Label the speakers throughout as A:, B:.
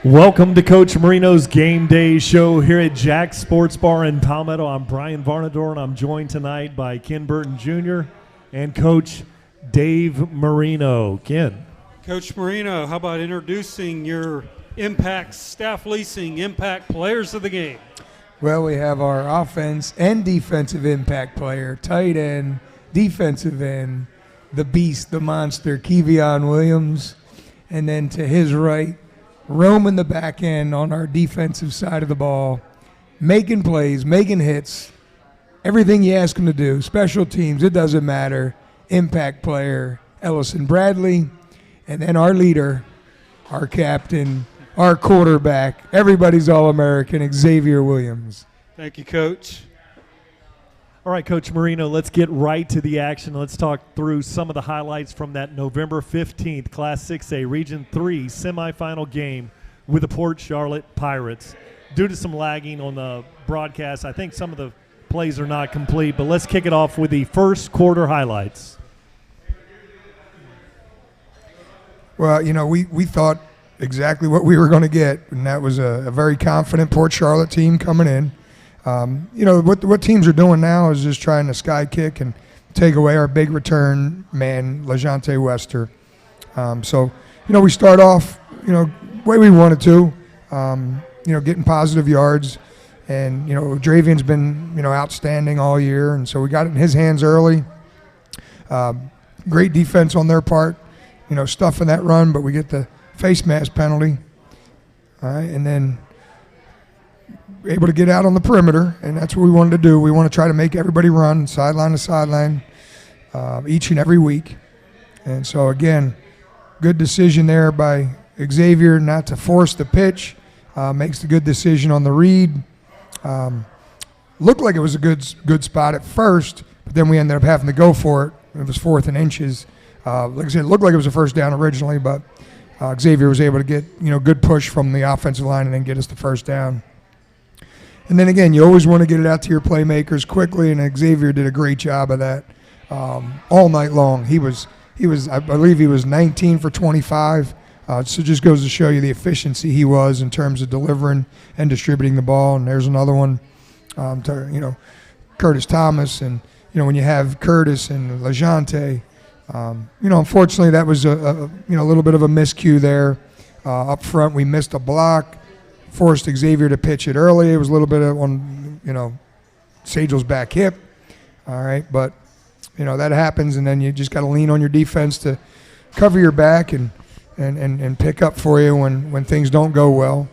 A: Welcome to Coach Marino's Game Day show here at Jack's Sports Bar in Palmetto. I'm Brian Varnador, and I'm joined tonight by Ken Burton Jr. and Coach Dave Marino. Ken.
B: Coach Marino, how about introducing your Impact Staff Leasing Impact Players of the Game?
C: Well, we have our offense and defensive impact player, tight end, defensive end, the beast, the monster, Kevion Williams. And then to his right, roaming the back end on our defensive side of the ball, making plays, making hits, everything you ask him to do, special teams, it doesn't matter, impact player, Ellison Bradley, and then our leader, our captain, our quarterback, everybody's All-American, Xavier Williams.
B: Thank you, Coach.
A: All right, Coach Marino, let's get right to the action. Let's talk through some of the highlights from that November 15th Class 6A Region 3 semifinal game with the Port Charlotte Pirates. Due to some lagging on the broadcast, I think some of the plays are not complete, but let's kick it off with the first quarter highlights.
C: Well, you know, we thought exactly what we were going to get, and that was a very confident Port Charlotte team coming in. You know, what teams are doing now is just trying to sky kick and take away our big return man, LeJante Wester. So, you know, we start off, you know, the way we wanted to, you know, getting positive yards. And, you know, Dravian's been, you know, outstanding all year. And so we got it in his hands early. Great defense on their part, you know, stuffing that run, but we get the face mask penalty. All right, and then able to get out on the perimeter, and that's what we wanted to do. We want to try to make everybody run sideline to sideline each and every week. And so, again, good decision there by Xavier not to force the pitch. Makes the good decision on the read. Looked like it was a good spot at first, but then we ended up having to go for it. It was 4th and inches. Like I said, it looked like it was a first down originally, but Xavier was able to get, you know, good push from the offensive line and then get us the first down. And then again, you always want to get it out to your playmakers quickly, and Xavier did a great job of that all night long. He was, I believe, he was 19 for 25. So it just goes to show you the efficiency he was in terms of delivering and distributing the ball. And there's another one, to, you know, Curtis Thomas, and you know when you have Curtis and LeJante, you know, unfortunately that was a little bit of a miscue there up front. We missed a block. Forced Xavier to pitch it early. It was a little bit on, you know, Sagel's back hip. All right, but, you know, that happens, and then you just got to lean on your defense to cover your back and pick up for you when things don't go well.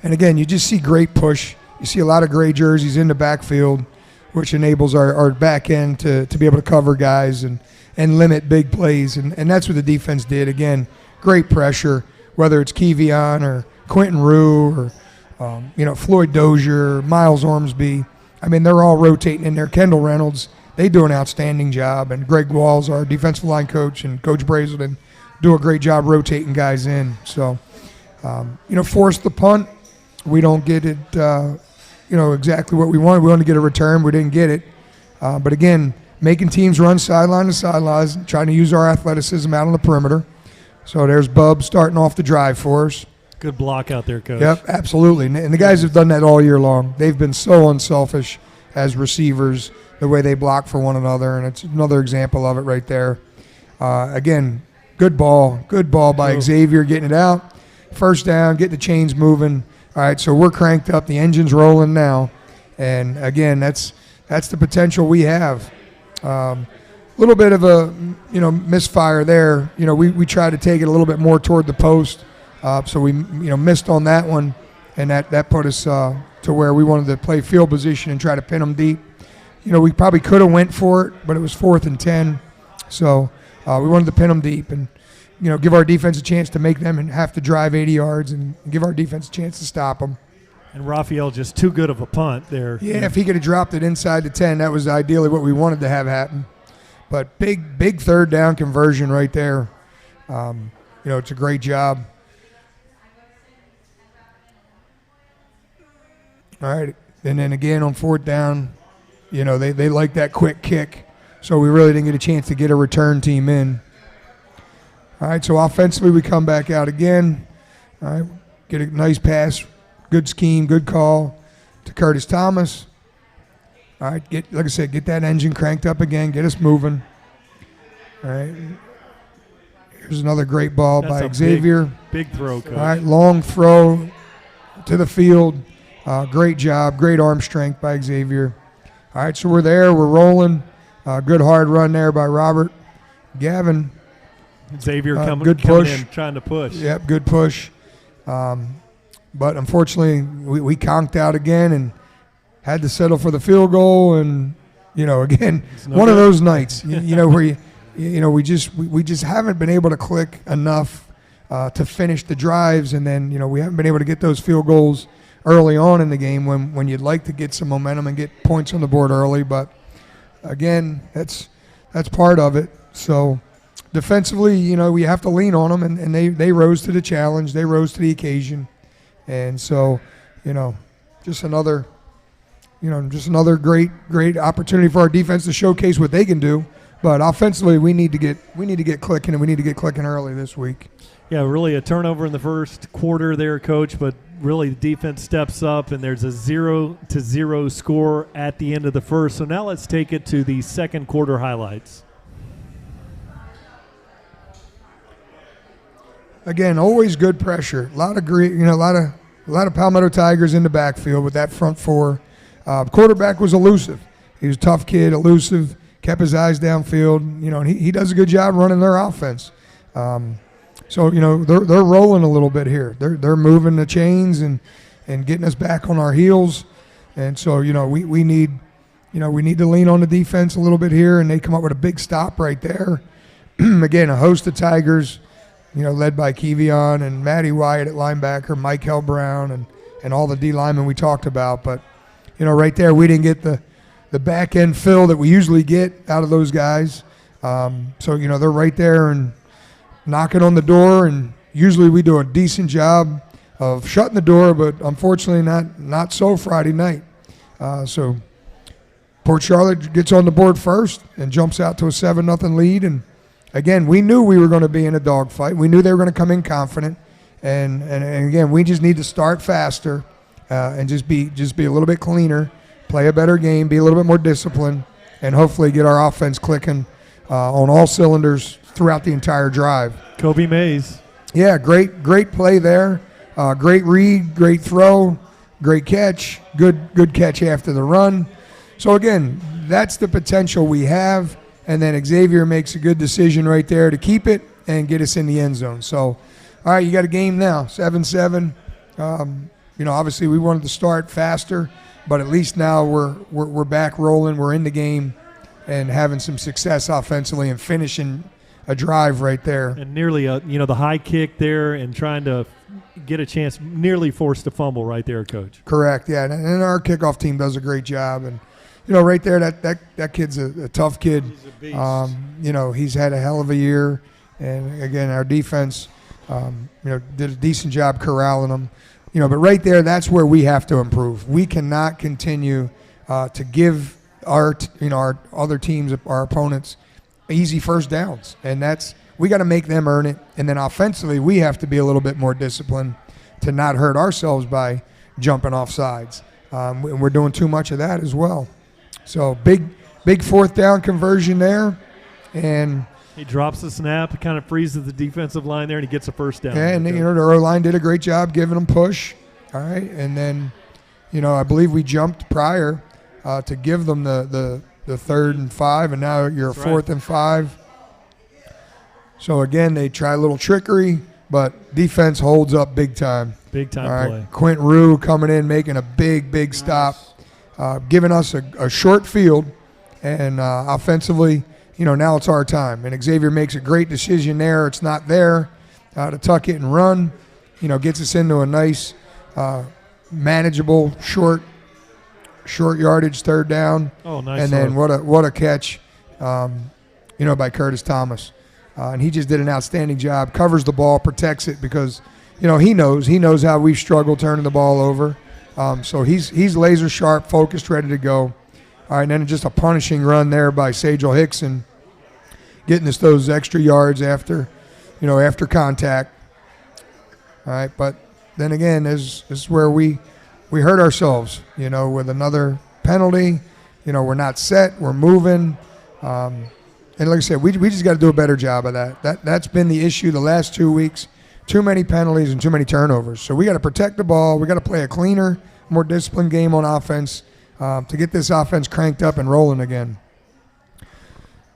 C: And, again, you just see great push. You see a lot of gray jerseys in the backfield, which enables our back end to be able to cover guys and limit big plays. And that's what the defense did. Again, great pressure, whether it's Kevion or Quentin Rue or, you know, Floyd Dozier, Miles Ormsby. I mean, they're all rotating in there. Kendall Reynolds, they do an outstanding job. And Greg Walls, our defensive line coach, and Coach Brazelton do a great job rotating guys in. So, you know, force the punt. We don't get it, you know, exactly what we wanted. We wanted to get a return. We didn't get it. But, again, making teams run sideline to sideline, trying to use our athleticism out on the perimeter. So there's Bub starting off the drive for us.
A: Good block out there, Coach.
C: Yep, absolutely. And the guys have done that all year long. They've been so unselfish as receivers, the way they block for one another, and it's another example of it right there. Again, good ball by Xavier getting it out. First down, getting the chains moving. All right, so we're cranked up. The engine's rolling now. And, again, that's the potential we have. Little bit of a, you know, misfire there. You know, we tried to take it a little bit more toward the post. So we, you know, missed on that one, and that put us to where we wanted to play field position and try to pin them deep. You know, we probably could have went for it, but it was 4th and 10. So we wanted to pin them deep and, you know, give our defense a chance to make them and have to drive 80 yards and give our defense a chance to stop them.
A: And Raphael just too good of a punt there.
C: Yeah, if he could have dropped it inside the 10, that was ideally what we wanted to have happen. But big third down conversion right there. You know, it's a great job. All right, and then again on 4th down, you know, they like that quick kick, so we really didn't get a chance to get a return team in. All right, so offensively we come back out again. All right, get a nice pass, good scheme, good call to Curtis Thomas. All right, like I said, get that engine cranked up again, get us moving. All right. Here's another great ball by Xavier.
A: Big throw, Coach.
C: All right, long throw to the field. Great job, great arm strength by Xavier. All right, so we're there, we're rolling. Good hard run there by Robert. Gavin.
A: Xavier coming in, trying to push.
C: Yep, good push. But unfortunately, we conked out again and had to settle for the field goal. And, again, one of those nights, where we just haven't been able to click enough to finish the drives. And then, we haven't been able to get those field goals early on in the game when you'd like to get some momentum and get points on the board early. But, again, that's part of it. So defensively, we have to lean on them, and they rose to the challenge. They rose to the occasion. And so, just another great opportunity for our defense to showcase what they can do. But offensively, we need to get clicking, and we need to get clicking early this week.
A: Yeah, really a turnover in the first quarter there, Coach, but really the defense steps up, and there's a 0-0 score at the end of the first. So now let's take it to the second quarter highlights.
C: Again, always good pressure. A lot of Palmetto Tigers in the backfield with that front four. Quarterback was elusive. He was a tough kid, elusive, kept his eyes downfield. And he does a good job running their offense. So they're rolling a little bit here. They're moving the chains and getting us back on our heels. And so we need to lean on the defense a little bit here, and they come up with a big stop right there. Again, a host of Tigers. Led by Kevion and Matty Wyatt at linebacker, Mike Brown, and all the D linemen we talked about. But, right there, we didn't get the back end fill that we usually get out of those guys. So, they're right there and knocking on the door. And usually we do a decent job of shutting the door, but unfortunately not so Friday night. So Port Charlotte gets on the board first and jumps out to a 7-0 lead. And again, we knew we were going to be in a dogfight. We knew they were going to come in confident, and again, we just need to start faster and just be a little bit cleaner, play a better game, be a little bit more disciplined, and hopefully get our offense clicking on all cylinders throughout the entire drive.
A: Kobe Mays.
C: Yeah, great play there. Great read, great throw, great catch, good catch after the run. So again, that's the potential we have. And then Xavier makes a good decision right there to keep it and get us in the end zone. So, all right, you got a game now, 7-7. Obviously we wanted to start faster, but at least now we're back rolling. We're in the game and having some success offensively and finishing a drive right there.
A: And nearly the high kick there and trying to get a chance, nearly forced a fumble right there, Coach.
C: Correct, yeah. And our kickoff team does a great job. And right there, that kid's a tough kid.
B: He's a beast.
C: He's had a hell of a year, and again, our defense, did a decent job corralling him. But right there, that's where we have to improve. We cannot continue to give our other teams, our opponents, easy first downs, and we got to make them earn it. And then offensively, we have to be a little bit more disciplined to not hurt ourselves by jumping off sides. And we're doing too much of that as well. So big fourth down conversion there, and
A: he drops the snap, kind of freezes the defensive line there, and he gets a first down.
C: And the O-line did a great job giving him push. All right, and then I believe we jumped prior to give them the 3rd and 5, and now you're
A: That's
C: 4th and 5. So again, they try a little trickery, but defense holds up big time.
A: Big time
C: all right,
A: play.
C: Quint Rue coming in, making a big stop. Giving us a short field, and offensively, now it's our time. And Xavier makes a great decision there. It's not there to tuck it and run. Gets us into a nice, manageable, short yardage 3rd down.
A: Oh, nice.
C: And then what a catch, by Curtis Thomas. And he just did an outstanding job. Covers the ball, protects it because, he knows how we've struggled turning the ball over. So he's laser sharp, focused, ready to go. All right, and then just a punishing run there by Sajel Hickson, getting us those extra yards after contact. All right, but then again, this is where we hurt ourselves, with another penalty. We're not set. We're moving. And like I said, we just got to do a better job of that. That's been the issue the last 2 weeks. Too many penalties and too many turnovers. So we got to protect the ball. We got to play a cleaner, more disciplined game on offense to get this offense cranked up and rolling again.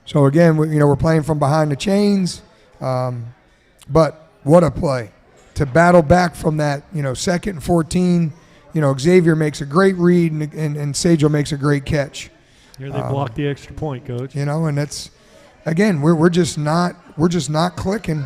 C: So again, we're playing from behind the chains. But what a play to battle back from that, 2nd and 14. Xavier makes a great read and Sajo makes a great catch.
A: Here they block the extra point, Coach.
C: And that's, again, we're just not clicking,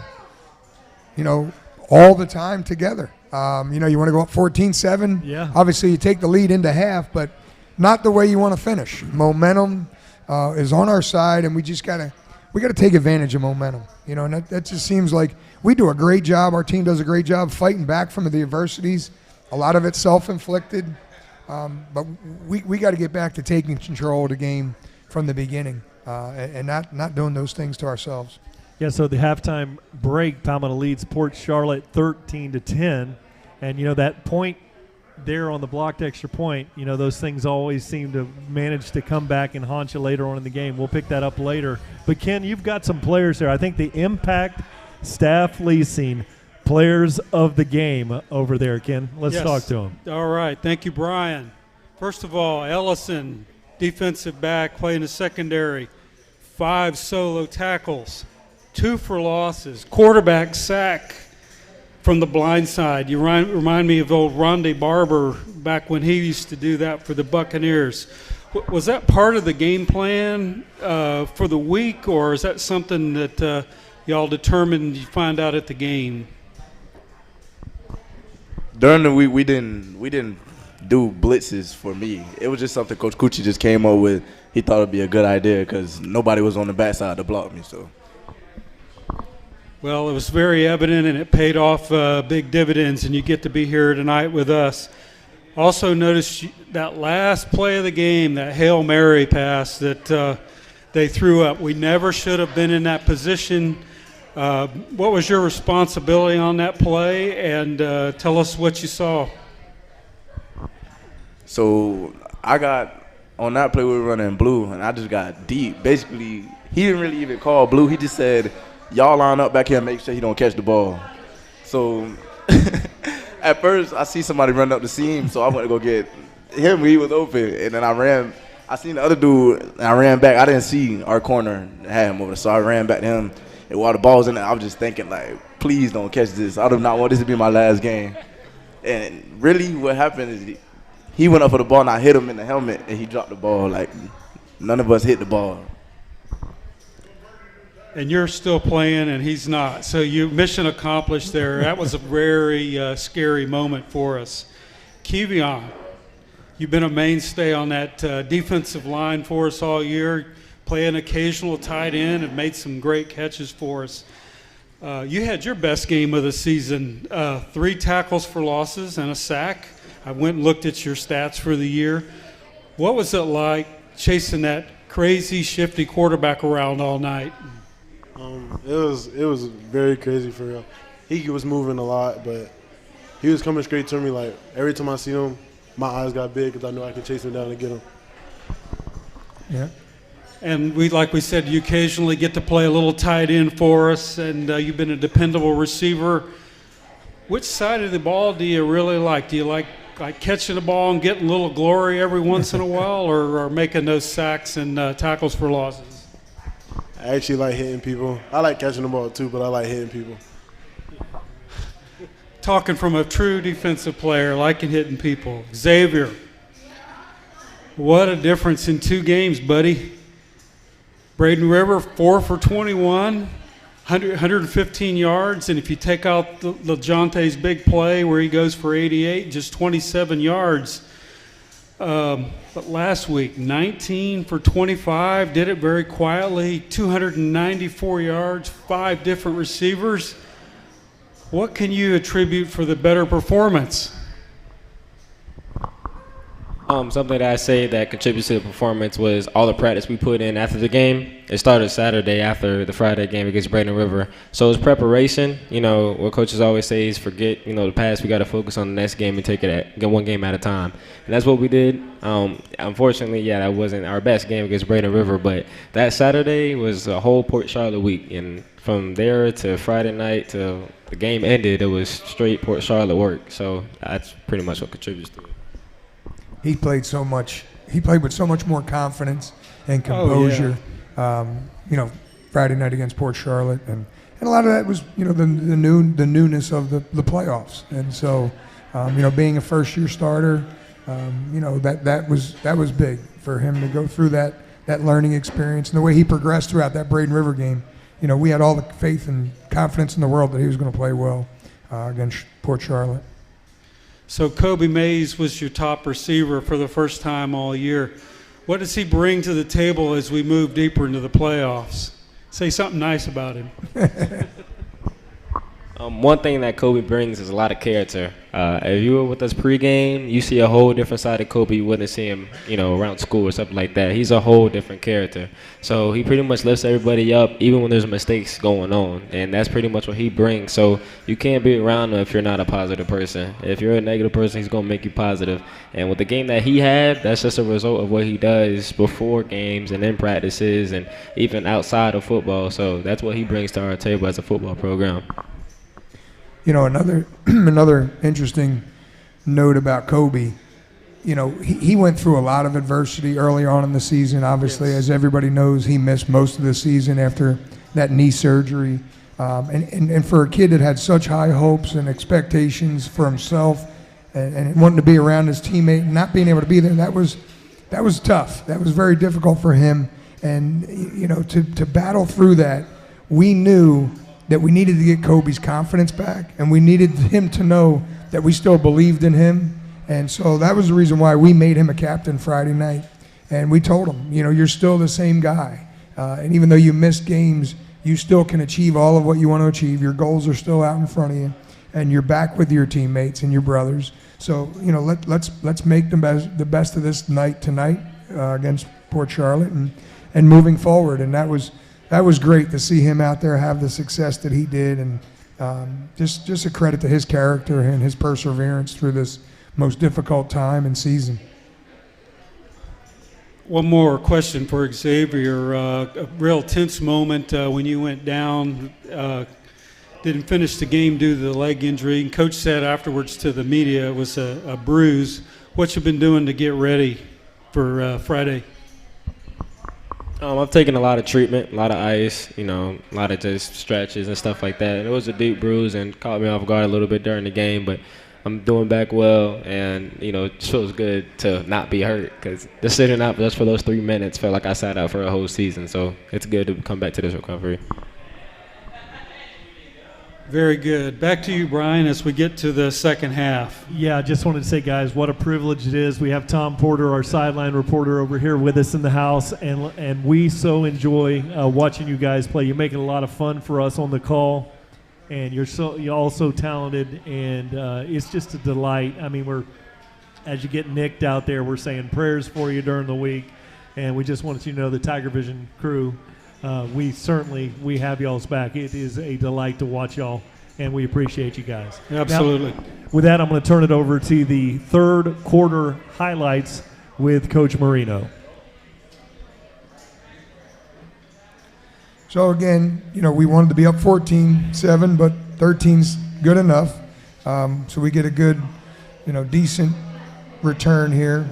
C: all the time together. You want to go up 14-7.
A: Yeah.
C: Obviously, you take the lead into half, but not the way you want to finish. Momentum is on our side, and we got to take advantage of momentum. And that just seems like we do a great job. Our team does a great job fighting back from the adversities. A lot of it's self-inflicted, but we got to get back to taking control of the game from the beginning and not doing those things to ourselves.
A: Yeah, so the halftime break, Palmetto leads Port Charlotte 13-10, and that point there on the blocked extra point, those things always seem to manage to come back and haunt you later on in the game. We'll pick that up later. But Ken, you've got some players there. I think the Impact Staff Leasing Players of the Game over there, Ken. Let's talk to them.
B: All right, thank you, Brian. First of all, Ellison, defensive back, playing the secondary, 5 solo tackles. 2 for losses, quarterback sack from the blind side. You remind me of old Rondé Barber back when he used to do that for the Buccaneers. Was that part of the game plan for the week, or is that something that y'all determined you find out at the game?
D: During the week, we didn't do blitzes for me. It was just something Coach Cucci just came up with. He thought it'd be a good idea because nobody was on the backside to block me, so.
B: Well, it was very evident, and it paid off big dividends, and you get to be here tonight with us. Also noticed that last play of the game, that Hail Mary pass that they threw up. We never should have been in that position. What was your responsibility on that play, and tell us what you saw.
D: So I got on that play, we were running blue, and I just got deep. Basically, he didn't really even call blue. He just said, y'all line up back here and make sure he don't catch the ball. So at first, I see somebody run up the seam, so I went to go get him. He was open, and then I seen the other dude, and I ran back. I didn't see our corner had him over there, so I ran back to him. And while the ball was in there, I was just thinking, like, please don't catch this. I do not want this to be my last game. And really what happened is he went up for the ball, and I hit him in the helmet, and he dropped the ball. Like, none of us hit the ball.
B: And you're still playing, and he's not. So you mission accomplished there. That was a very scary moment for us. Kevion, you've been a mainstay on that defensive line for us all year. Play an occasional tight end and made some great catches for us. You had your best game of the season, 3 tackles for losses and a sack. I went and looked at your stats for the year. What was it like chasing that crazy, shifty quarterback around all night?
E: It was very crazy for real. He was moving a lot, but he was coming straight to me. Like, every time I see him, my eyes got big because I knew I could chase him down and get him.
C: Yeah.
B: And like we said, you occasionally get to play a little tight end for us, and you've been a dependable receiver. Which side of the ball do you really like? Do you like catching the ball and getting a little glory every once in a while, or making those sacks and tackles for losses?
E: I actually like hitting people. I like catching the ball too, but I like hitting people.
B: Talking from a true defensive player, liking hitting people. Xavier, what a difference in 2 games, buddy. Braden River, 4 for 21, 115 yards, and if you take out LeJonte's big play where he goes for 88, just 27 yards. But last week, 19 for 25, did it very quietly, 294 yards, 5 different receivers. What can you attribute for the better performance?
F: Something that I say that contributes to the performance was all the practice we put in after the game. It started Saturday after the Friday game against Braden River. So it's preparation. You know, what coaches always say is forget, the past. We got to focus on the next game and take it one game at a time. And that's what we did. Unfortunately, that wasn't our best game against Braden River, but that Saturday was a whole Port Charlotte week. And from there to Friday night to the game ended, it was straight Port Charlotte work. So that's pretty much what contributes to it.
C: He played so much. He played with so much more confidence and composure. Friday night against Port Charlotte, and a lot of that was the newness of the playoffs. And so, being a first-year starter, that was big for him to go through that learning experience, and the way he progressed throughout that Braden River game. We had all the faith and confidence in the world that he was going to play well against Port Charlotte.
B: So Kobe Mays was your top receiver for the first time all year. What does he bring to the table as we move deeper into the playoffs? Say something nice about him.
F: One thing that Kobe brings is a lot of character. If you were with us pregame, you see a whole different side of Kobe. You wouldn't see him, around school or something like that. He's a whole different character. So he pretty much lifts everybody up, even when there's mistakes going on. And that's pretty much what he brings. So you can't be around him if you're not a positive person. If you're a negative person, he's going to make you positive. And with the game that he had, that's just a result of what he does before games and in practices and even outside of football. So that's what he brings to our table as a football program.
C: Another interesting note about Kobe, he went through a lot of adversity early on in the season. Obviously, as everybody knows, he missed most of the season after that knee surgery. And for a kid that had such high hopes and expectations for himself and wanting to be around his teammate and not being able to be there, that was tough. That was very difficult for him. And, to battle through that, we knew that we needed to get Kobe's confidence back, and we needed him to know that we still believed in him. And so that was the reason why we made him a captain Friday night. And we told him, you're still the same guy. And even though you missed games, you still can achieve all of what you want to achieve. Your goals are still out in front of you, and you're back with your teammates and your brothers. So, let's make the best of this night tonight against Port Charlotte and moving forward. And that was great to see him out there have the success that he did, and just a credit to his character and his perseverance through this most difficult time and season.
B: One more question for Xavier. A real tense moment when you went down, didn't finish the game due to the leg injury, and Coach said afterwards to the media it was a bruise. What you been doing to get ready for Friday?
F: I've taken a lot of treatment, a lot of ice, a lot of just stretches and stuff like that. It was a deep bruise and caught me off guard a little bit during the game, but I'm doing back well, and, it feels good to not be hurt, because just sitting out just for those 3 minutes felt like I sat out for a whole season, so it's good to come back to this recovery.
B: Very good. Back to you, Brian, as we get to the second half.
A: Yeah, I just wanted to say, guys, what a privilege it is. We have Tom Porter, our sideline reporter, over here with us in the house, and we so enjoy watching you guys play. You're making a lot of fun for us on the call, and you're all so talented, and it's just a delight. I mean, as you get nicked out there, we're saying prayers for you during the week, and we just wanted you to know the TigerVision crew. We have y'all's back. It is a delight to watch y'all, and we appreciate you guys.
B: Absolutely.
A: Now, with that, I'm going to turn it over to the third quarter highlights with Coach Marino.
C: So again, we wanted to be up 14-7, but 13's good enough. So we get a good, decent return here.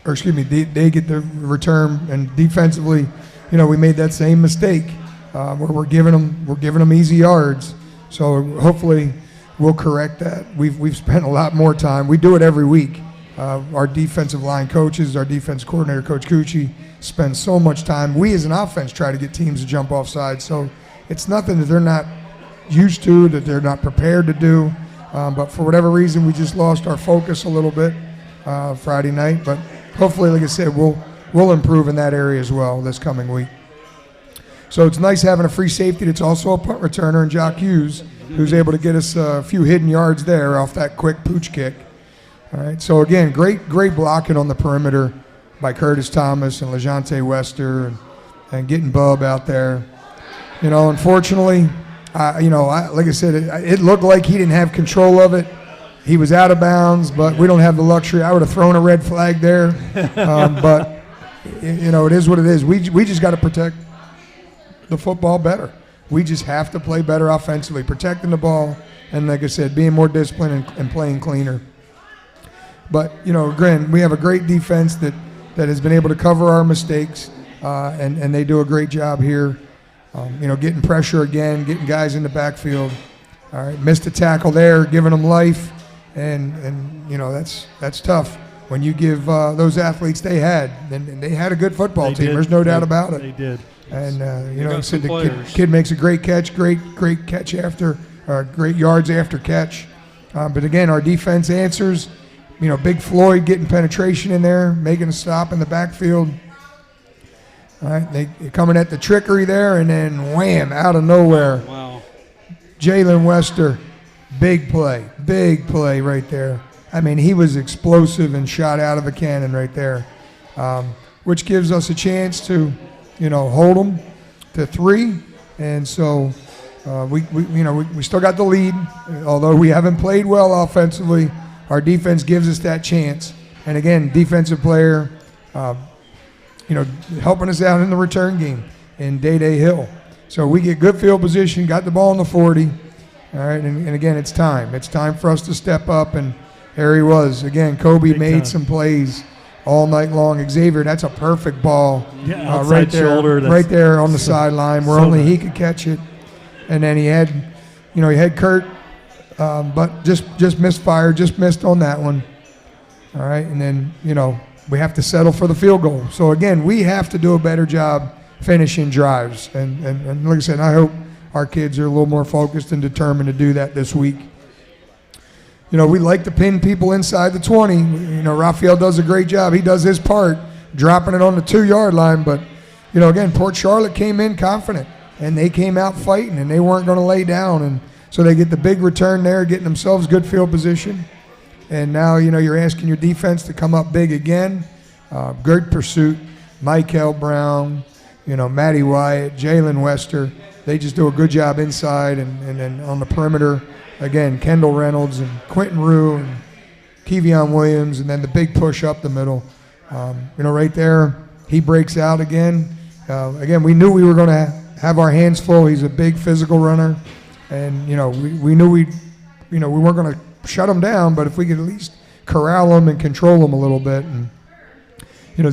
C: They get the return, and defensively, we made that same mistake where we're giving them easy yards. So hopefully we'll correct that. We've spent a lot more time. We do it every week. Our defensive line coaches, our defense coordinator, Coach Cucci, spend so much time. We as an offense try to get teams to jump off sides. So it's nothing that they're not used to, that they're not prepared to do. But for whatever reason, we just lost our focus a little bit Friday night. But hopefully, like I said, we'll improve in that area as well this coming week. So it's nice having a free safety that's also a punt returner, and Jock Hughes, who's able to get us a few hidden yards there off that quick pooch kick. All right, so again, great blocking on the perimeter by Curtis Thomas and LeJante Wester and getting Bub out there. Unfortunately, like I said, it looked like he didn't have control of it. He was out of bounds, but we don't have the luxury. I would have thrown a red flag there, but it is what it is. We just got to protect the football better. We just have to play better offensively, protecting the ball, and like I said, being more disciplined and playing cleaner. But again, we have a great defense that has been able to cover our mistakes, and they do a great job here. Getting pressure again, getting guys in the backfield. All right, missed a tackle there, giving them life, and that's tough when you give those athletes they had. And they had a good football team. There's no doubt about it.
A: They did.
C: And the kid makes a great catch, great catch after, great yards after catch. But again, our defense answers. Big Floyd getting penetration in there, making a stop in the backfield. All right, they coming at the trickery there, and then wham, out of nowhere.
B: Wow.
C: Jalen Wester, big play right there. I mean, he was explosive and shot out of a cannon right there, which gives us a chance to, hold them to 3. And so we still got the lead, although we haven't played well offensively. Our defense gives us that chance. And again, defensive player, helping us out in the return game in Day Hill. So we get good field position, got the ball in the 40. All right, and again, it's time. It's time for us to step up, and there he was. Again, Kobe
A: Big
C: made
A: time.
C: some plays all night long. Xavier, that's a perfect ball.
A: Yeah, outside shoulder.
C: Right there on the sideline where
A: so
C: only
A: nice.
C: he could catch it. And then he had Kurt, but just misfired, just missed on that one. All right, and then, we have to settle for the field goal. So, again, we have to do a better job finishing drives. And like I said, I hope our kids are a little more focused and determined to do that this week. We like to pin people inside the 20. Raphael does a great job. He does his part, dropping it on the 2-yard line. But, again, Port Charlotte came in confident, and they came out fighting, and they weren't going to lay down. And so they get the big return there, getting themselves good field position. And now, you're asking your defense to come up big again. Good pursuit. Michael Brown, Matty Wyatt, Jalen Wester. They just do a good job inside and then on the perimeter. Again, Kendall Reynolds and Quentin Rue and Kevion Williams, and then the big push up the middle. Right there, he breaks out again. Again, we knew we were going to have our hands full. He's a big physical runner. And, we knew we weren't going to shut him down, but if we could at least corral him and control him a little bit. And,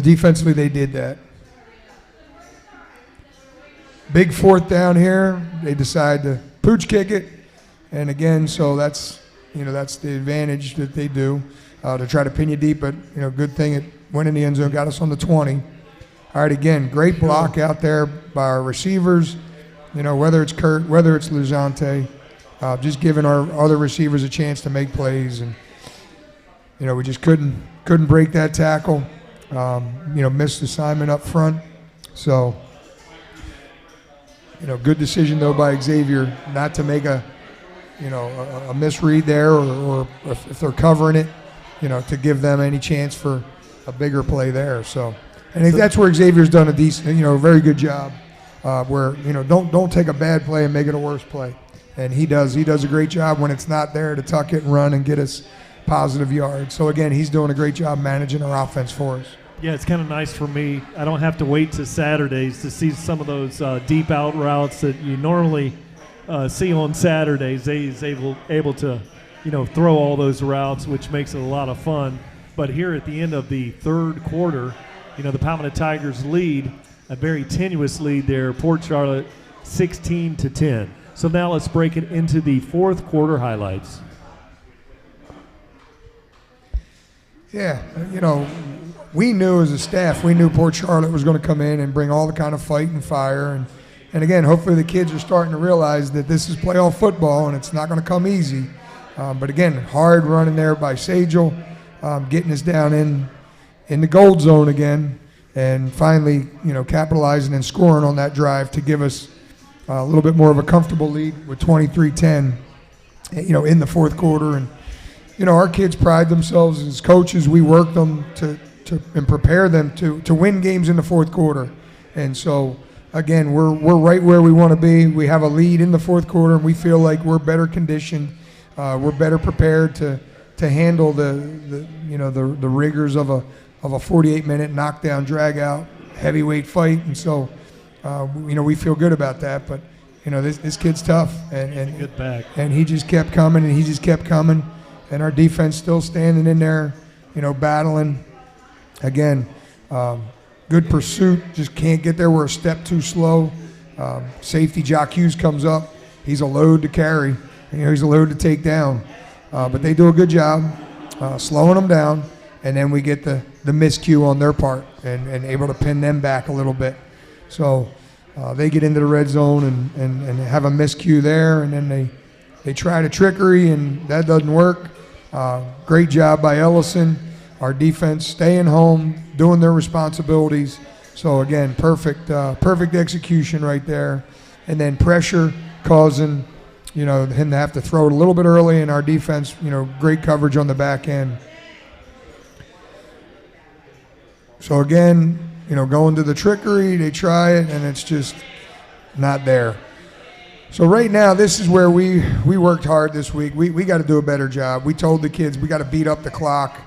C: defensively they did that. Big 4th down here. They decide to pooch kick it. And again, so that's the advantage that they do to try to pin you deep. But, good thing it went in the end zone, got us on the 20. All right, again, great block out there by our receivers. Whether it's Kurt, whether it's LeJante, just giving our other receivers a chance to make plays. And, we just couldn't break that tackle. Missed assignment up front. So, good decision, though, by Xavier not to make a misread there or if they're covering it, to give them any chance for a bigger play there. So, I think that's where Xavier's done a decent, very good job. Where don't take a bad play and make it a worse play, and he does a great job when it's not there to tuck it and run and get us positive yards. So again, he's doing a great job managing our offense for us.
A: Yeah, it's kind of nice for me. I don't have to wait to Saturdays to see some of those deep out routes that you normally see on Saturdays. He's able to throw all those routes, which makes it a lot of fun. But here at the end of the 3rd quarter, the Palmetto Tigers lead. A very tenuous lead there. Port Charlotte 16-10. So now let's break it into the 4th quarter highlights.
C: Yeah, we knew as a staff, we knew Port Charlotte was going to come in and bring all the kind of fight and fire. And again, hopefully the kids are starting to realize that this is playoff football and it's not going to come easy. But again, hard running there by Sagel, getting us down in the gold zone again. and finally, capitalizing and scoring on that drive to give us a little bit more of a comfortable lead with 23-10, in the fourth quarter. And, our kids pride themselves as coaches. We work them and prepare them to win games in the fourth quarter. And so, again, we're right where we want to be. We have a lead in the fourth quarter, and we feel like we're better conditioned. We're better prepared to handle the rigors of a 48-minute knockdown, drag-out, heavyweight fight. And so, we feel good about that. But, this kid's tough. And
A: good back.
C: And he just kept coming, and he just kept coming. And our defense still standing in there, battling. Again, good pursuit, just can't get there. We're a step too slow. Safety Jock Hughes comes up. He's a load to carry. He's a load to take down. But they do a good job slowing them down, and then we get the miscue on their part and able to pin them back a little bit. So they get into the red zone and have a miscue there, and then they try to trickery, and that doesn't work. Great job by Ellison. Our defense staying home, doing their responsibilities. So again, perfect execution right there. And then pressure causing, him to have to throw it a little bit early, and our defense, great coverage on the back end. So again, going to the trickery, they try it, and it's just not there. So right now, this is where we worked hard this week. We got to do a better job. We told the kids we got to beat up the clock.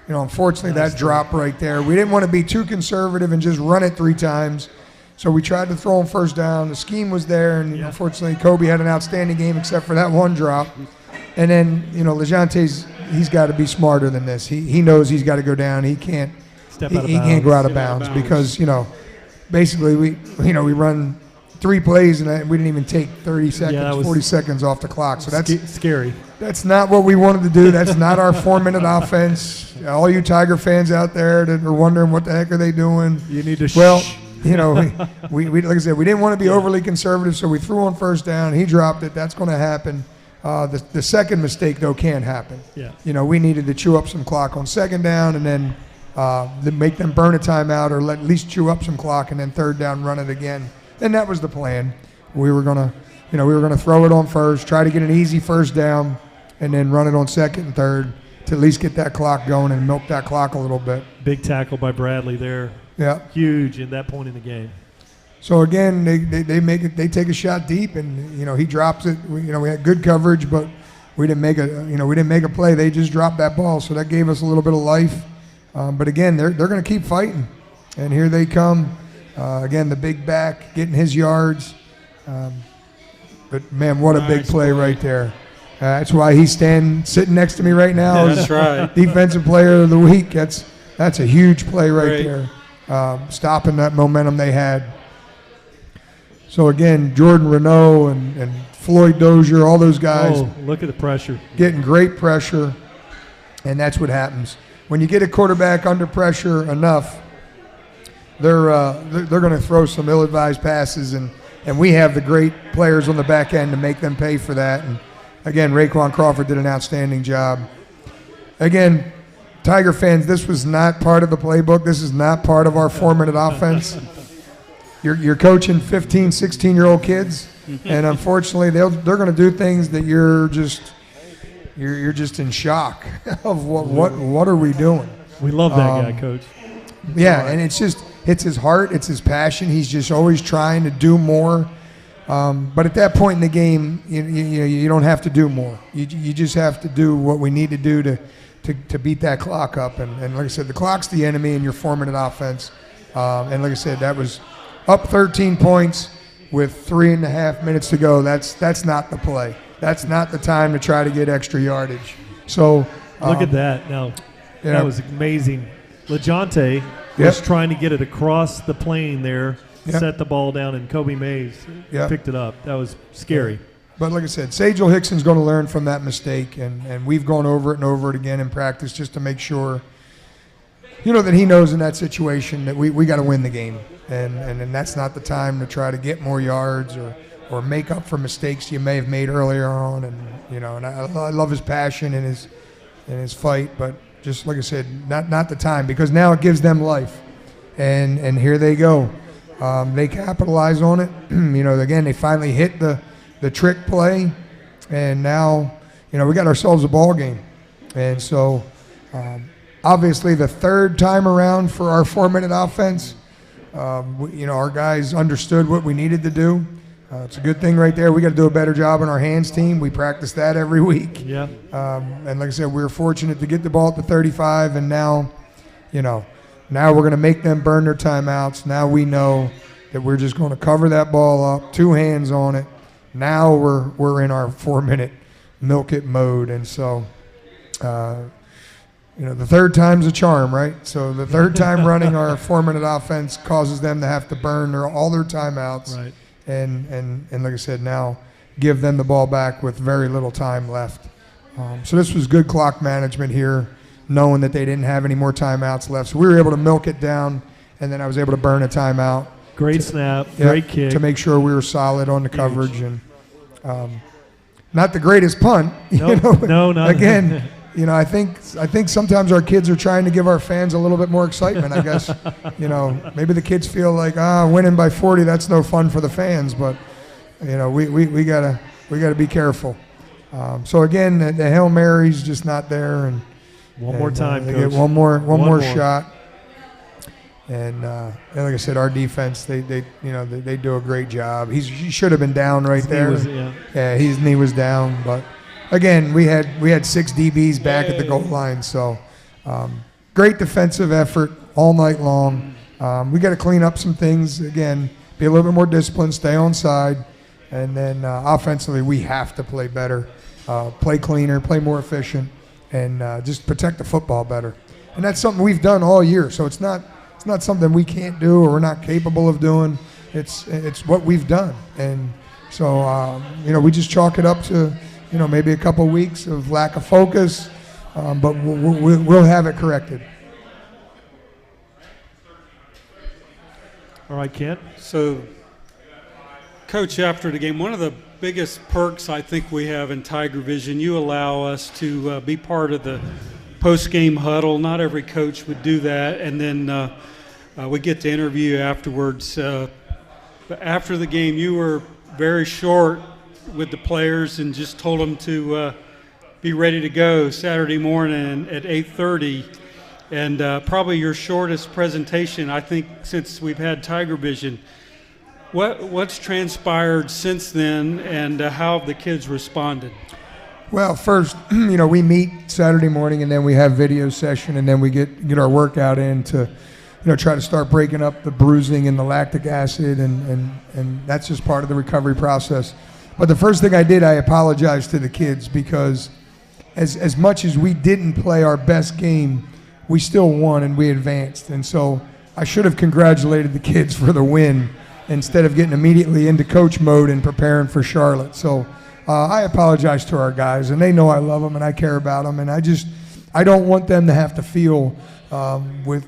C: Unfortunately, that drop right there. We didn't want to be too conservative and just run it 3 times. So we tried to throw them first down. The scheme was there, and unfortunately, Kobe had an outstanding game except for that one drop. And then, LeJonte's, he's got to be smarter than this. He knows he's got to go down. He can't can't go out of bounds because, basically we run 3 plays and we didn't even take 30 seconds, 40 seconds off the clock. So that's
A: scary.
C: That's not what we wanted to do. That's not our 4-minute offense. All you Tiger fans out there that are wondering what the heck are they doing?
A: You need to
C: we like I said, we didn't want to be overly conservative, so we threw on first down. He dropped it. That's going to happen. The second mistake, though, can happen.
A: Yeah.
C: We needed to chew up some clock on second down and then make them burn a timeout or at least chew up some clock, and then third down, run it again. And that was the plan. We were gonna throw it on first, try to get an easy first down, and then run it on second and third to at least get that clock going and milk that clock a little bit.
A: Big tackle by Bradley there.
C: Yeah.
A: Huge in that point in the game.
C: So again, they make it. They take a shot deep, and he drops it. We had good coverage, but we didn't make a play. They just dropped that ball, so that gave us a little bit of life. But again, they're going to keep fighting, and here they come. Again, the big back getting his yards. But man, what a big play right there. That's why he's sitting next to me right now.
B: That's right.
C: Defensive player of the week. That's a huge play right there. Stopping that momentum they had. So again, Jordan Renault and Floyd Dozier, all those guys.
A: Oh, look at the pressure.
C: Getting great pressure, and that's what happens. When you get a quarterback under pressure enough, they're going to throw some ill-advised passes, and we have the great players on the back end to make them pay for that. And again, Raekwon Crawford did an outstanding job. Again, Tiger fans, this was not part of the playbook. This is not part of our 4-minute offense. You're coaching 15, 16-year-old kids, and unfortunately, they're going to do things that you're just in shock of what are we doing?
A: We love that guy, Coach.
C: Yeah, and it's his heart, it's his passion. He's just always trying to do more. But at that point in the game, you don't have to do more. You just have to do what we need to do to beat that clock up. And like I said, the clock's the enemy in your 4-minute offense. And like I said, that was up 13 points with 3.5 minutes to go. That's not the play. That's not the time to try to get extra yardage. So
A: look at that. Now, that was amazing. LeJonte was trying to get it across the plane there, set the ball down, and Kobe Mays picked it up. That was scary.
C: But like I said, Sajel Hickson's going to learn from that mistake, and we've gone over it and over it again in practice just to make sure, that he knows in that situation that we got to win the game. And that's not the time to try to get more yards or make up for mistakes you may have made earlier on. And I love his passion and his fight, but just like I said, not the time, because now it gives them life. and here they go. They capitalize on it. Again, they finally hit the trick play, and now, we got ourselves a ball game. And so, obviously, the third time around for our 4-minute offense, our guys understood what we needed to do. It's a good thing right there. We got to do a better job on our hands team. We practice that every week.
A: Yeah.
C: And like I said, we were fortunate to get the ball at the 35, and now, now we're going to make them burn their timeouts. Now we know that we're just going to cover that ball up, 2 hands on it. Now we're in our 4-minute milk it mode, and so, the third time's a charm, right? So the third time running our 4-minute offense causes them to have to burn all their timeouts.
A: Right.
C: And like I said, now give them the ball back with very little time left. So this was good clock management here, knowing that they didn't have any more timeouts left. So we were able to milk it down, and then I was able to burn a timeout.
A: Great snap, great kick.
C: To make sure we were solid on the coverage. And not the greatest punt.
A: No, not
C: again. I think sometimes our kids are trying to give our fans a little bit more excitement. I guess, maybe the kids feel like, winning by 40, that's no fun for the fans. But, we gotta be careful. So again, the Hail Mary's just not there, and
A: one more time,
C: they
A: Coach.
C: get one more shot. And like I said, our defense, they do a great job. He should have been down right there. His knee was down, but. Again, we had 6 DBs back at the goal line, so great defensive effort all night long. We got to clean up some things. Again, be a little bit more disciplined, stay on side, and then offensively we have to play better, play cleaner, play more efficient, and just protect the football better. And that's something we've done all year, so it's not something we can't do or we're not capable of doing. It's what we've done, and so we just chalk it up to. Maybe a couple weeks of lack of focus, but we'll have it corrected.
A: All right, Kent.
B: So, Coach, after the game, one of the biggest perks I think we have in TigerVision, you allow us to be part of the post-game huddle. Not every coach would do that, and then we get to interview you afterwards. But after the game, you were very short with the players and just told them to be ready to go Saturday morning at 8:30, and probably your shortest presentation I think since we've had TigerVision. What's transpired since then, and how have the kids responded?
C: Well, first, we meet Saturday morning, and then we have video session, and then we get our workout in to try to start breaking up the bruising and the lactic acid, and that's just part of the recovery process. But the first thing I did, I apologized to the kids, because as much as we didn't play our best game, we still won and we advanced. And so I should have congratulated the kids for the win instead of getting immediately into coach mode and preparing for Charlotte. So I apologize to our guys, and they know I love them and I care about them. And I don't want them to have to feel with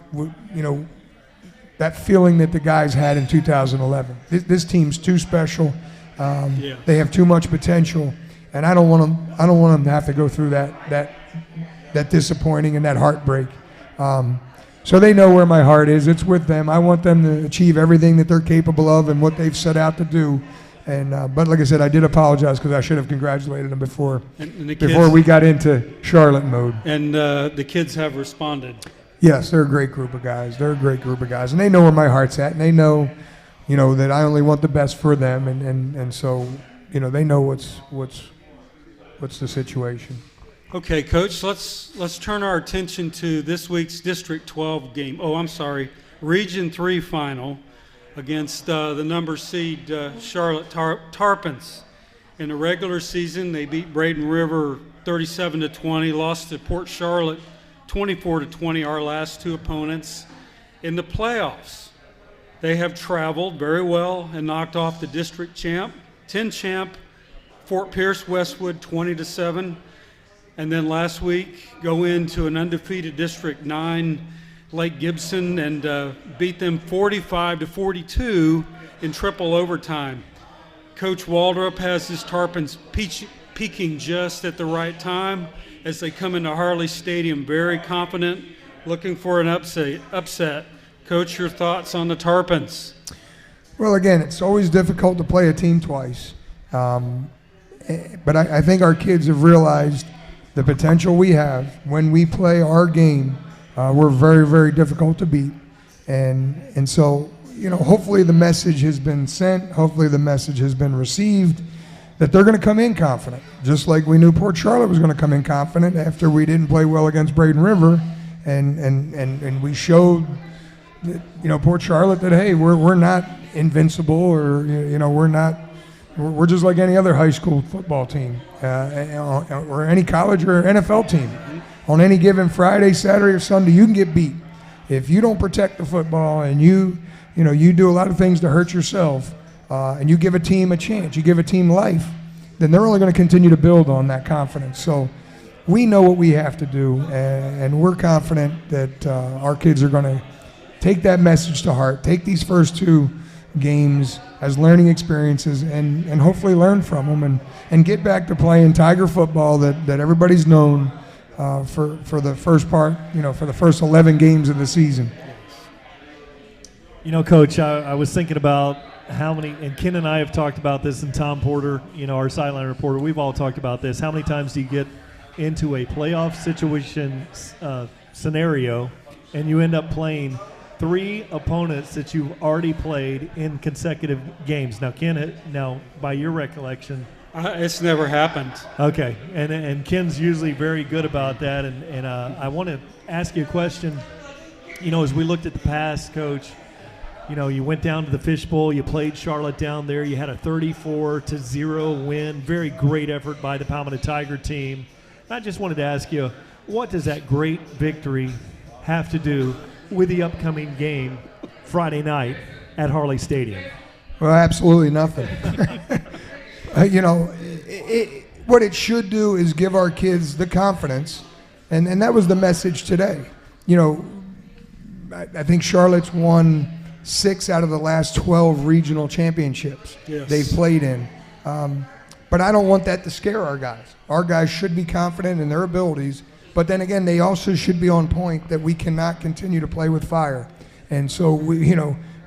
C: that feeling that the guys had in 2011. This team's too special. They have too much potential, and I don't want them to have to go through that disappointing and that heartbreak. So they know where my heart is. It's with them. I want them to achieve everything that they're capable of and what they've set out to do. And but like I said, I did apologize because I should have congratulated them before we got into Charlotte mode.
B: And the kids have responded.
C: Yes, they're a great group of guys. And they know where my heart's at, and they know. That I only want the best for them, and so, they know what's the situation.
B: Okay, Coach, let's turn our attention to this week's District 12 game. Region 3 final against the number seed Charlotte Tarpons. In the regular season, they beat Braden River 37-20, lost to Port Charlotte 24-20, our last 2 opponents. In the playoffs, they have traveled very well and knocked off the district 10 champ, Fort Pierce Westwood 20-7. And then last week, go into an undefeated District 9, Lake Gibson, and beat them 45-42 in triple overtime. Coach Waldrop has his Tarpons peaking just at the right time as they come into Harley Stadium very confident, looking for an upset. Coach, your thoughts on the Tarpons?
C: Well, again, it's always difficult to play a team twice. But I think our kids have realized the potential we have. When we play our game, we're very, very difficult to beat. And so, hopefully the message has been sent. Hopefully the message has been received that they're going to come in confident, just like we knew Port Charlotte was going to come in confident after we didn't play well against Braden River. And we showed, Port Charlotte that, hey, we're not invincible, or, we're just like any other high school football team, or any college or NFL team. On any given Friday, Saturday, or Sunday, you can get beat. If you don't protect the football and you do a lot of things to hurt yourself, and you give a team a chance, you give a team life, then they're only going to continue to build on that confidence. So we know what we have to do, and we're confident that our kids are going to take that message to heart, take these first two games as learning experiences, and hopefully learn from them and get back to playing Tiger football that everybody's known for the first part, for the first 11 games of the season.
A: Coach, I was thinking about how many, and Ken and I have talked about this, and Tom Porter, our sideline reporter, we've all talked about this. How many times do you get into a playoff situation scenario and you end up playing 3 opponents that you've already played in consecutive games? Now, Ken, by your recollection,
B: It's never happened.
A: okay, and Ken's usually very good about that, and I want to ask you a question. As we looked at the past, Coach, you went down to the Fishbowl, you played Charlotte down there, you had a 34-0 win, very great effort by the Palmetto Tiger team. I just wanted to ask you, what does that great victory have to do with the upcoming game Friday night at Harley Stadium?
C: Well, absolutely nothing. What it should do is give our kids the confidence, and that was the message today. I think Charlotte's won 6 out of the last 12 regional championships they've played in. But I don't want that to scare our guys. Our guys should be confident in their abilities, but then again, they also should be on point that we cannot continue to play with fire. And so,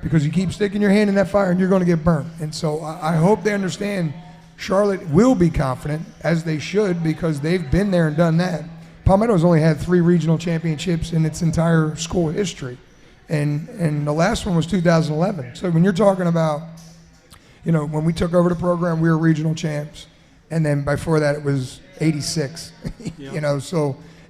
C: because you keep sticking your hand in that fire and you're going to get burnt. And so I hope they understand Charlotte will be confident, as they should, because they've been there and done that. Palmetto's only had 3 regional championships in its entire school history. And the last one was 2011. So when you're talking about, when we took over the program, we were regional champs. And then before that, it was 86.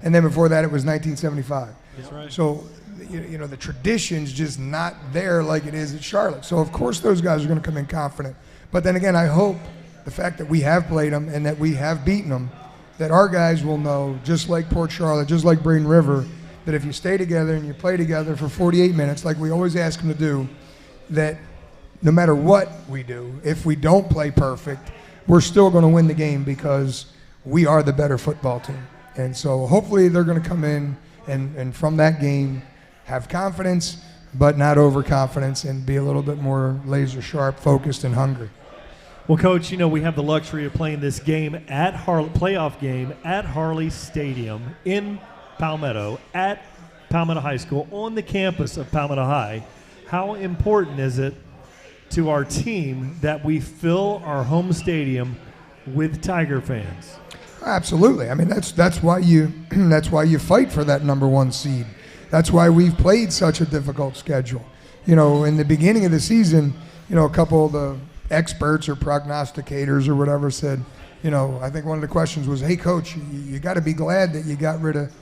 C: And then before that, it was 1975.
B: That's right.
C: So, the tradition's just not there like it is at Charlotte. So, of course, those guys are going to come in confident. But then again, I hope the fact that we have played them and that we have beaten them, that our guys will know, just like Port Charlotte, just like Braden River, that if you stay together and you play together for 48 minutes, like we always ask them to do, that no matter what we do, if we don't play perfect, we're still going to win the game because we are the better football team. And so hopefully they're going to come in and from that game have confidence, but not overconfidence, and be a little bit more laser sharp, focused, and hungry.
A: Well, Coach, we have the luxury of playing this game at playoff game at Harley Stadium in Palmetto, at Palmetto High School, on the campus of Palmetto High. How important is it to our team that we fill our home stadium with Tiger fans?
C: Absolutely. I mean, that's why you fight for that number 1 seed. That's why we've played such a difficult schedule. In the beginning of the season, a couple of the experts or prognosticators or whatever said, I think one of the questions was, "Hey, Coach, you got to be glad that you got rid of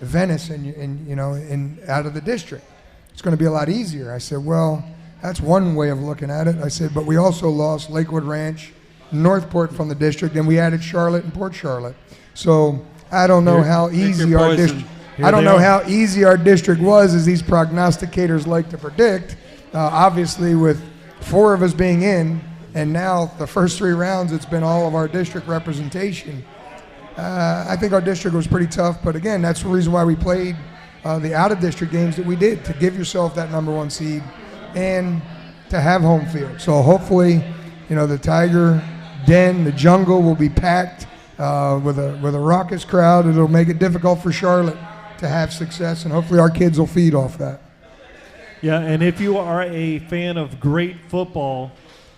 C: Venice and out of the district. It's going to be a lot easier." I said, "Well, that's one way of looking at it." I said, "But we also lost Lakewood Ranch, Northport from the district, and we added Charlotte and Port Charlotte. So I don't know how easy our district. I don't know how easy our district was, as these prognosticators like to predict. Obviously, with 4 of us being in, and now the first 3 rounds, it's been all of our district representation. I think our district was pretty tough, but again, that's the reason why we played the out-of-district games that we did, to give yourself that number 1 seed and to have home field. So hopefully, the Tiger Den, the jungle will be packed with a raucous crowd. It'll make it difficult for Charlotte to have success, and hopefully our kids will feed off that.
A: Yeah, and if you are a fan of great football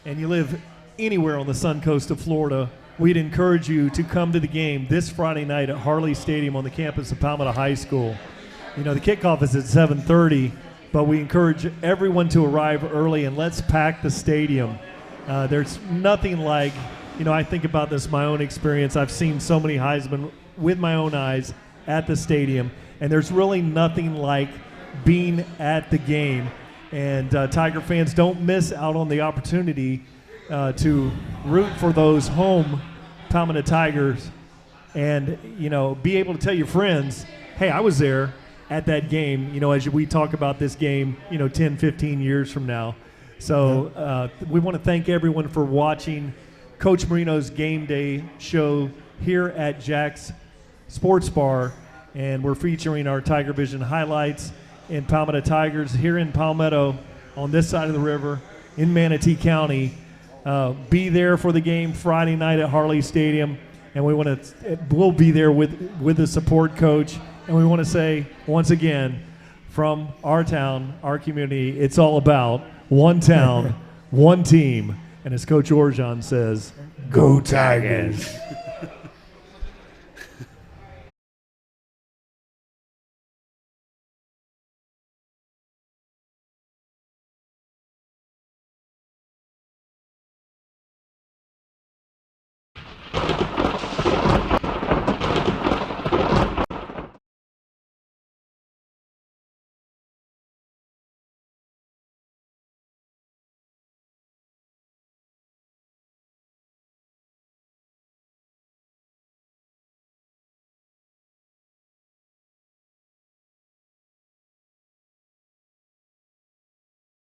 A: and you live anywhere on the sun coast of Florida, we'd encourage you to come to the game this Friday night at Harley Stadium on the campus of Palmetto High School. You know, the kickoff is at 7:30, but we encourage everyone to arrive early and let's pack the stadium. There's nothing like, you know, I think about this, my own experience. I've seen so many Heisman with my own eyes at the stadium, and there's really nothing like being at the game. And Tiger fans, don't miss out on the opportunity to root for those home Palmetto Tigers and, you know, be able to tell your friends, hey, I was there at that game, you know, as we talk about this game, you know, 10, 15 years from now. So we want to thank everyone for watching Coach Marino's Game Day show here at Jack's Sports Bar, and we're featuring our TigerVision highlights in Palmetto Tigers here in Palmetto on this side of the river in Manatee County. Be there for the game Friday night at Harley Stadium, and we'll be there with the support coach. And we want to say once again, from our town, our community, it's all about one town, one team, and as Coach Orjan says, go Tigers.